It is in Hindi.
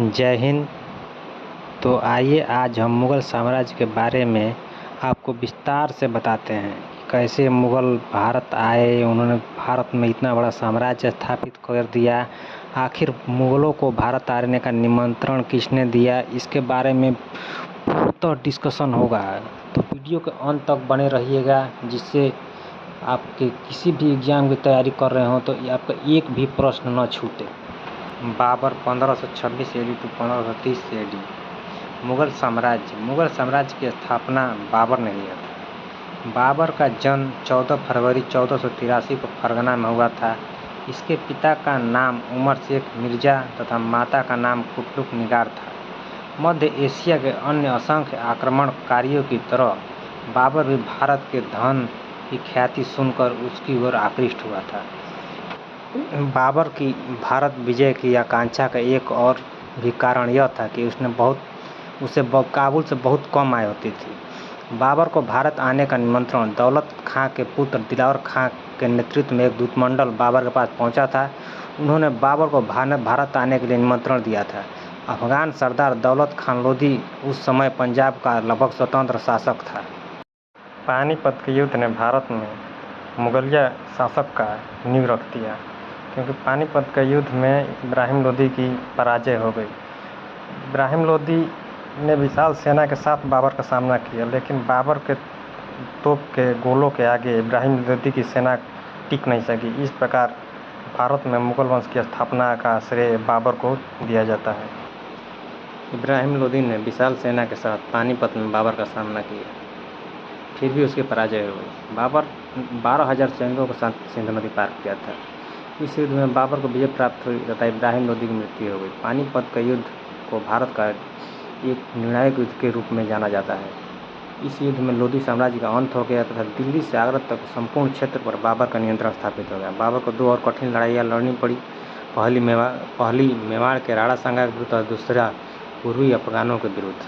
जय हिंद। तो आइए आज हम मुग़ल साम्राज्य के बारे में आपको विस्तार से बताते हैं कि कैसे मुग़ल भारत आए, उन्होंने भारत में इतना बड़ा साम्राज्य स्थापित कर दिया। आखिर मुग़लों को भारत आने का निमंत्रण किसने दिया, इसके बारे में पूरा डिस्कशन होगा। तो वीडियो के अंत तक बने रहिएगा, जिससे आपके किसी भी एग्ज़ाम की तैयारी कर रहे हो तो आपका एक भी प्रश्न न छूटे। Babur 1526 AD to 1530 AD। Mughal साम्राज्य की स्थापना बाबर ने किया था। बाबर का जन्म 14 फरवरी 1483 को फरगना में हुआ था। इसके पिता का नाम उमर शेख मिर्ज़ा तथा माता का नाम कुतुब निगार था। मध्य एशिया के अन्य असंख्य आक्रमणकारियों की तरह बाबर भी भारत के धन की ख्याति सुनकर उसकी ओर आकृष्ट हुआ था। बाबर की भारत विजय की आकांक्षा का एक और भी कारण यह था कि उसे काबुल से बहुत कम आय होती थी। बाबर को भारत आने का निमंत्रण दौलत खां के पुत्र दिलावर खां के नेतृत्व में एक दूतमंडल बाबर के पास पहुंचा था। उन्होंने बाबर को भारत आने के लिए निमंत्रण दिया था। अफगान सरदार दौलत खान लोधी उस समय पंजाब का लगभग स्वतंत्र शासक था। पानीपत के युद्ध ने भारत में मुगलिया शासक का नींव रख दिया, क्योंकि पानीपत के युद्ध में इब्राहिम लोदी की पराजय हो गई। इब्राहिम लोदी ने विशाल सेना के साथ बाबर का सामना किया, लेकिन बाबर के तोप के गोलों के आगे इब्राहिम लोदी की सेना टिक नहीं सकी। इस प्रकार भारत में मुग़ल वंश की स्थापना का श्रेय बाबर को दिया जाता है। इब्राहिम लोदी ने विशाल सेना के साथ पानीपत में बाबर का सामना किया, फिर भी उसकी पराजय हो गई। बाबर 12,000 सैनिकों के साथ सिंध नदी पार किया था। इस युद्ध में बाबर को विजय प्राप्त हुई तथा इब्राहिम लोदी की मृत्यु हो गई। पानीपत का युद्ध को भारत का एक निर्णायक युद्ध के रूप में जाना जाता है। इस युद्ध में लोदी साम्राज्य का अंत हो गया तथा दिल्ली से आगरा तक संपूर्ण क्षेत्र पर बाबर का नियंत्रण स्थापित हो गया। बाबर को दो और कठिन लड़ाइयाँ लड़नी पड़ी। पहली मेवाड़ के राणा सांगा के विरुद्ध और दूसरा पूर्वी अफगानों के विरुद्ध।